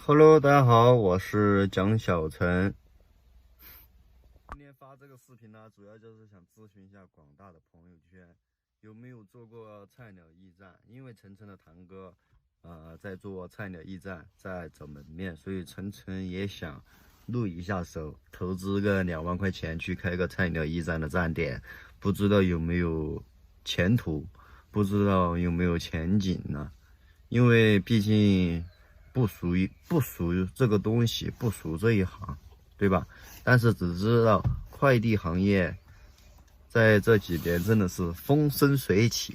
Hello，大家好，我是蒋小陈。今天发这个视频呢，主要就是想咨询一下广大的朋友圈，有没有做过菜鸟驿站？因为晨晨的堂哥，在做菜鸟驿站，在走门面，所以晨晨也想入一下手，投资个2万块钱去开个菜鸟驿站的站点，不知道有没有前途，不知道有没有前景呢？因为毕竟不属于这个东西，不属这一行，对吧？但是只知道快递行业在这几年真的是风生水起，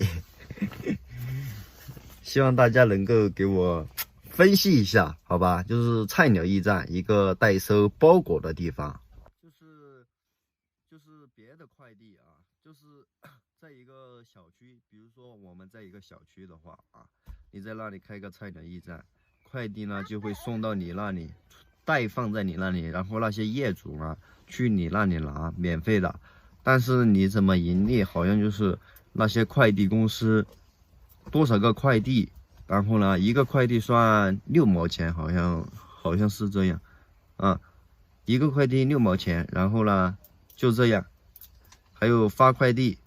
希望大家能够给我分析一下，好吧？就是菜鸟驿站，一个代收包裹的地方，就是别的快递啊，就是在一个小区，比如说我们在一个小区的话啊，你在那里开个菜鸟驿站，快递呢就会送到你那里，代放在你那里，然后那些业主呢去你那里拿，免费的。但是你怎么盈利？好像就是那些快递公司多少个快递，然后呢一个快递算6毛钱，好像是这样啊，一个快递6毛钱，然后呢就这样，还有发快递。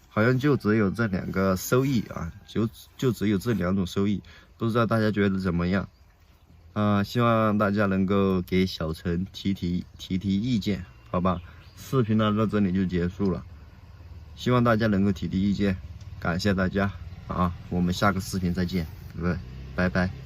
好像就只有这2个收益啊，就只有这2种收益，不知道大家觉得怎么样希望大家能够给小陈提意见，好吧？视频呢到这里就结束了，希望大家能够提意见，感谢大家啊，我们下个视频再见，拜拜。